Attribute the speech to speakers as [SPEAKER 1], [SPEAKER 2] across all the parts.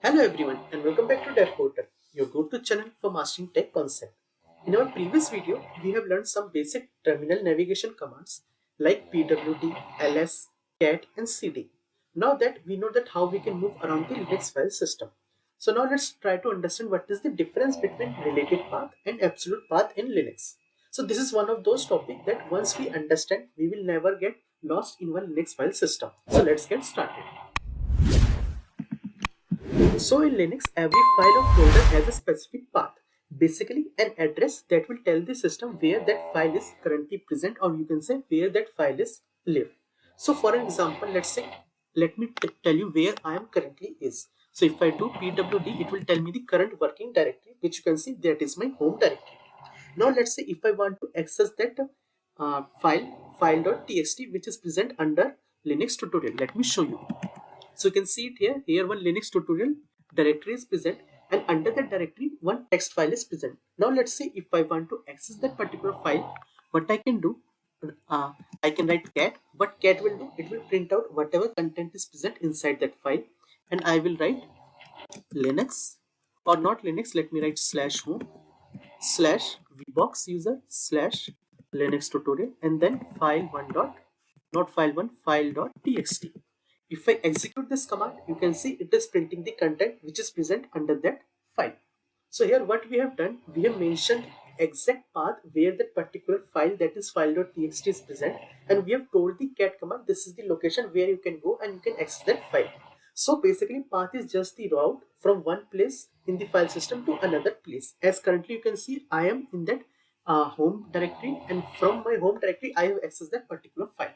[SPEAKER 1] Hello everyone and welcome back to Dev Portal, your go-to channel for mastering tech concept. In our previous video, we have learned some basic terminal navigation commands like pwd, ls, cat and cd. Now that we know that how we can move around the Linux file system. So now let's try to understand what is the difference between relative path and absolute path in Linux. So this is one of those topics that once we understand, we will never get lost in one Linux file system. So let's get started. So in Linux, every file or folder has a specific path, basically an address that will tell the system where that file is currently present, or you can say where that file is live. So for an example, let me tell you where I am currently is. So if I do pwd, it will tell me the current working directory, which you can see that is my home directory. Now let's say if I want to access that file.txt, which is present under Linux tutorial. Let me show you. So you can see it here. Here one Linux tutorial directory is present, and under that directory one text file is present. Now let's say if I want to access that particular file, what I can do, I can write cat. What cat will do? It will print out whatever content is present inside that file, and I will write Linux or not Linux. Let me write /home /vbox user /Linux tutorial, and then file1 dot, not file1, file.txt. If I execute this command, you can see it is printing the content which is present under that file. So here what we have done, we have mentioned exact path where that particular file, that is file.txt, is present, and we have told the cat command this is the location where you can go and you can access that file. So basically path is just the route from one place in the file system to another place. As currently you can see I am in that home directory, and from my home directory I have accessed that particular file.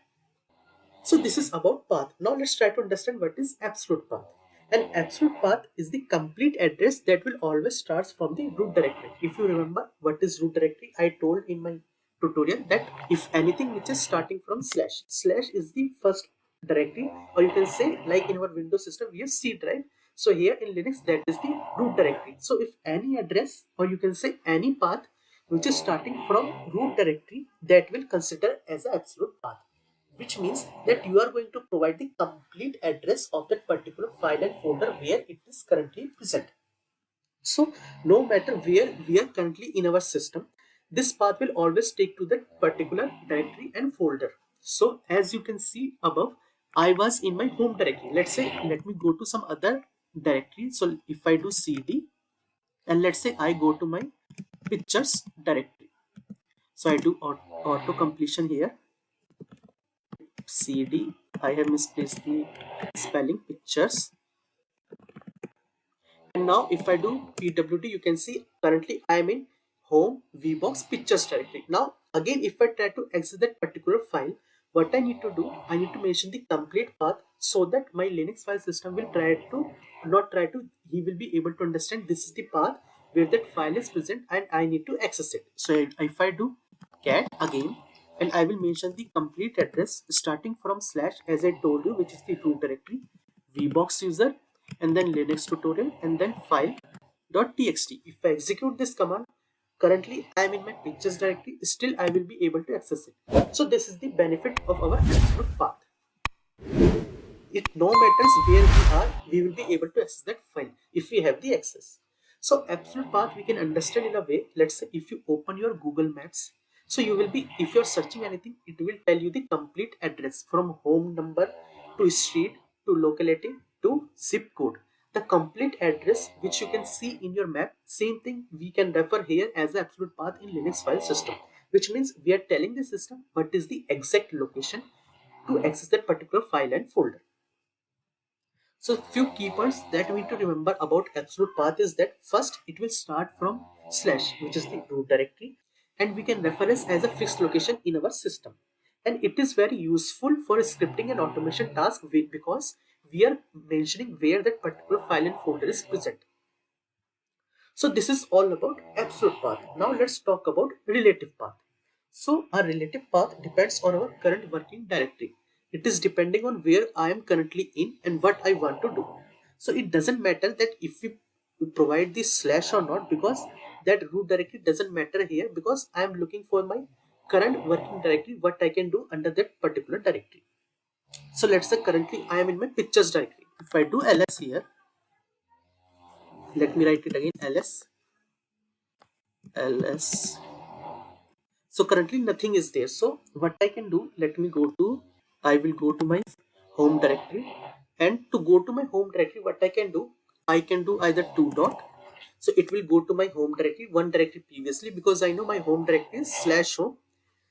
[SPEAKER 1] So this is about path. Now let's try to understand what is absolute path. An absolute path is the complete address that will always start from the root directory. If you remember what is root directory, I told in my tutorial that if anything which is starting from slash is the first directory, or you can say like in our Windows system we have C drive. So here in Linux that is the root directory. So if any address, or you can say any path which is starting from root directory, that will consider as an absolute path, which means that you are going to provide the complete address of that particular file and folder where it is currently present. So no matter where we are currently in our system, this path will always take to that particular directory and folder. So as you can see above, I was in my home directory. Let's say, let me go to some other directory. So if I do cd, and let's say I go to my pictures directory. So I do auto completion here. cd, I have misplaced the spelling, pictures. And now if I do pwd, you can see currently I am in home vbox pictures directory. Now again, if I try to access that particular file, what I need to do, I need to mention the complete path so that my Linux file system will he will be able to understand this is the path where that file is present and I need to access it. So if I do cat again, and I will mention the complete address starting from slash, as I told you, which is the root directory, vbox user, and then Linux tutorial, and then file.txt. If I execute this command, currently I am in my pictures directory, still I will be able to access it. So this is the benefit of our absolute path. It no matters where we are, we will be able to access that file if we have the access. So absolute path we can understand in a way. Let's say if you open your Google Maps, so you will be, if you're searching anything, it will tell you the complete address from home number to street to locality to zip code. The complete address which you can see in your map, same thing we can refer here as the absolute path in Linux file system, which means we are telling the system what is the exact location to access that particular file and folder. So few key points that we need to remember about absolute path is that first it will start from slash, which is the root directory, and we can reference as a fixed location in our system. And it is very useful for scripting and automation task because we are mentioning where that particular file and folder is present. So this is all about absolute path. Now let's talk about relative path. So our relative path depends on our current working directory. It is depending on where I am currently in and what I want to do. So it doesn't matter that if we provide this slash or not, because that root directory doesn't matter here, because I am looking for my current working directory, what I can do under that particular directory. So let's say currently I am in my pictures directory. If I do ls here, let me write it again, ls. So currently nothing is there. So what I can do, I will go to my home directory, and to go to my home directory, what I can do either two dot. So it will go to my home directory, one directory previously, because I know my home directory is slash home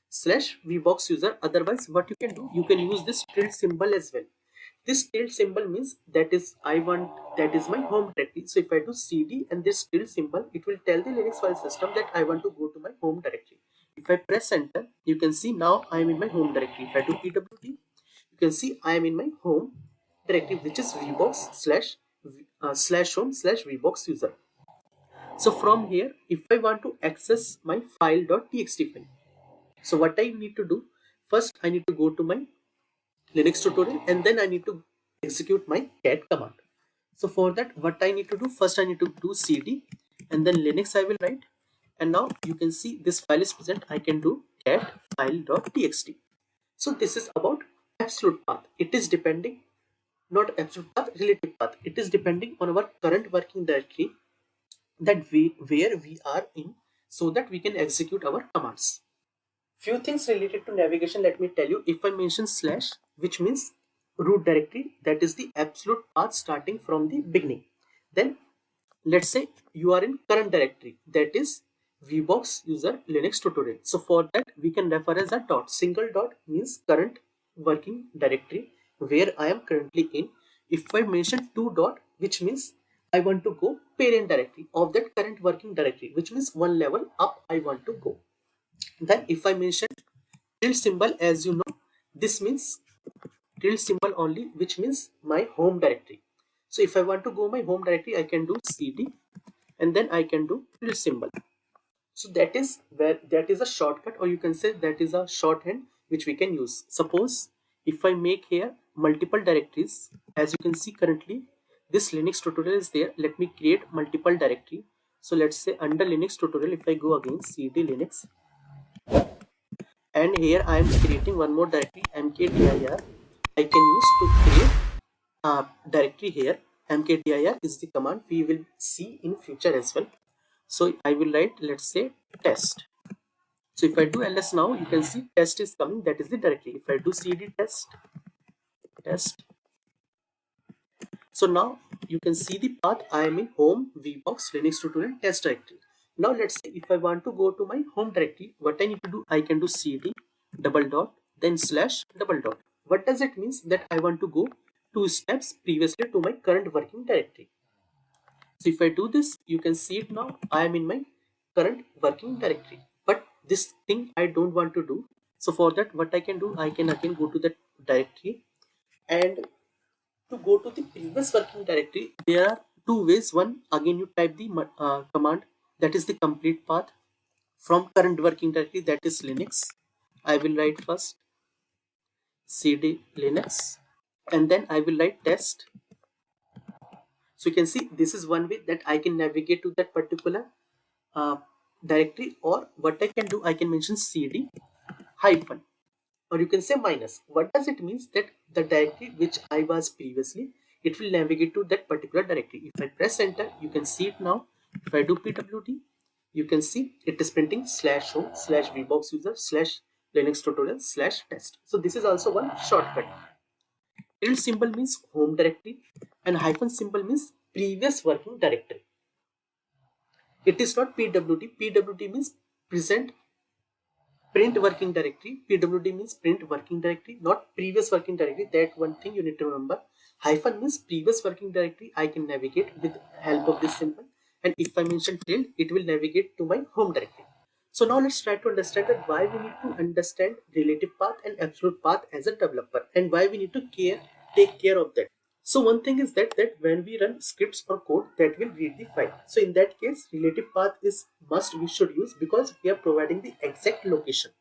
[SPEAKER 1] slash vbox user. Otherwise, what you can do, you can use this tilde symbol as well. This tilde symbol means that is my home directory. So if I do cd and this tilde symbol, it will tell the Linux file system that I want to go to my home directory. If I press enter, you can see now I am in my home directory. If I do pwd, you can see I am in my home directory, which is vbox slash home slash vbox user. So from here, if I want to access my file.txt file, so what I need to do, first I need to go to my Linux tutorial, and then I need to execute my cat command. So for that, what I need to do, first I need to do cd and then Linux I will write. And now you can see this file is present. I can do cat file.txt. So this is about absolute path. It is depending, not absolute path, relative path. It is depending on our current working directory, where we are in, so that we can execute our commands. Few things related to navigation, let me tell you. If I mention slash, which means root directory, that is the absolute path starting from the beginning. Then let's say you are in current directory, that is vbox user Linux tutorial. So for that, we can refer as a dot. Single dot means current working directory where I am currently in. If I mention two dot, which means I want to go parent directory of that current working directory, which means one level up I want to go. Then if I mention tilde symbol, as you know, this means tilde symbol only, which means my home directory. So if I want to go my home directory, I can do cd and then I can do tilde symbol. So that is a shortcut, or you can say that is a shorthand which we can use. Suppose if I make here multiple directories, as you can see currently this Linux tutorial is there. Let me create multiple directory. So let's say under Linux tutorial, if I go again cd Linux, and here I am creating one more directory, mkdir. I can use to create a directory here. Mkdir is the command we will see in future as well. So I will write, let's say, test. So if I do ls now, you can see test is coming, that is the directory. If I do cd test, so now you can see the path. I am in home vbox Linux tutorial test directory. Now let's say if I want to go to my home directory, what I need to do, I can do cd double dot then slash double dot. What does it means? That I want to go two steps previously to my current working directory. So if I do this, you can see it now. I am in my current working directory, but this thing I don't want to do. So for that, what I can do, I can again go to that directory, and to go to the previous working directory, there are two ways. One, again you type the command, that is the complete path from current working directory, that is Linux. I will write first cd Linux, and then I will write test. So you can see this is one way that I can navigate to that particular uh, directory. Or what I can do, I can mention cd hyphen, or you can say minus. What does it means? That the directory which I was previously, it will navigate to that particular directory. If I press enter, you can see it now. If I do pwd, you can see it is printing slash home slash vbox user slash Linux tutorial slash test. So this is also one shortcut. Tilde symbol means home directory, and hyphen symbol means previous working directory. It is not pwd. Pwd means present print working directory. Pwd means print working directory, not previous working directory. That one thing you need to remember. Hyphen means previous working directory. I can navigate with help of this symbol, and if I mention tilde, it will navigate to my home directory. So now let's try to understand that why we need to understand relative path and absolute path as a developer, and why we need to take care of that. So one thing is that when we run scripts or code, that will read the file. So in that case, relative path is must we should use, because we are providing the exact location,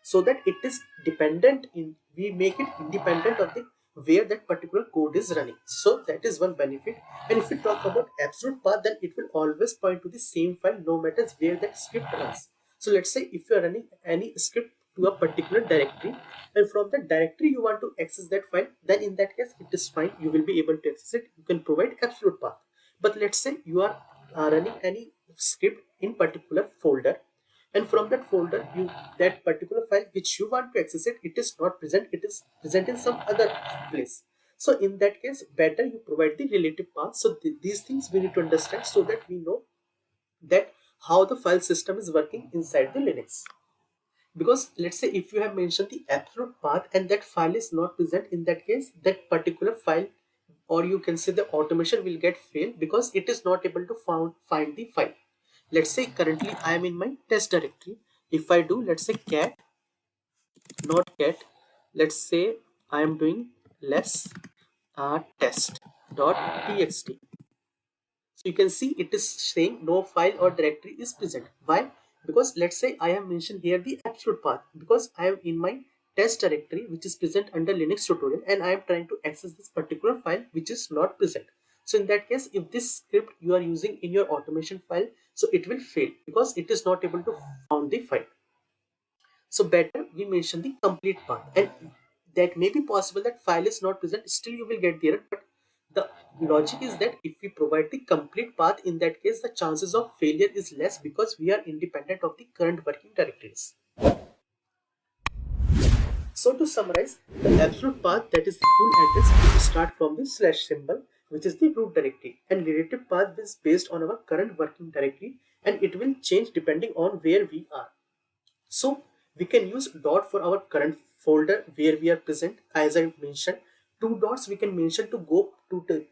[SPEAKER 1] so that it is dependent in, we make it independent of the where that particular code is running. So that is one benefit. And if we talk about absolute path, then it will always point to the same file no matter where that script runs. So let's say if you are running any script to a particular directory, and from that directory you want to access that file, then in that case it is fine, you will be able to access it. You can provide absolute path. But let's say you are running any script in particular folder, and from that folder that particular file which you want to access it is not present, it is present in some other place. So in that case, better you provide the relative path. So these things we need to understand so that we know that how the file system is working inside the Linux. Because let's say if you have mentioned the absolute path and that file is not present, in that case that particular file, or you can say the automation, will get failed because it is not able to find the file. Let's say currently I am in my test directory. If I do, let's say cat, not cat, let's say I am doing less test.txt. So you can see it is saying no file or directory is present. Why? Because let's say I have mentioned here the absolute path, because I am in my test directory which is present under Linux tutorial, and I am trying to access this particular file which is not present. So in that case, if this script you are using in your automation file, so it will fail because it is not able to found the file. So better we mention the complete path, and that may be possible that file is not present, still you will get the error. But the logic is that if we provide the complete path, in that case the chances of failure is less because we are independent of the current working directories. So to summarize, the absolute path, that is the full address, will start from the slash symbol, which is the root directory, and relative path is based on our current working directory, and it will change depending on where we are. So we can use dot for our current folder where we are present. As I mentioned, two dots we can mention to go to the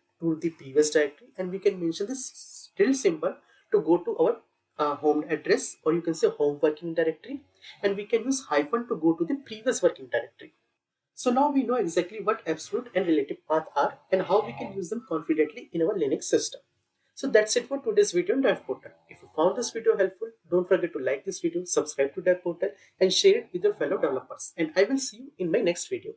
[SPEAKER 1] previous directory, and we can mention this tilde symbol to go to our home address, or you can say home working directory, and we can use hyphen to go to the previous working directory. So now we know exactly what absolute and relative path are and how we can use them confidently in our Linux system. So that's it for today's video on Dev Portal. If you found this video helpful, don't forget to like this video, subscribe to Dev Portal, and share it with your fellow developers. And I will see you in my next video.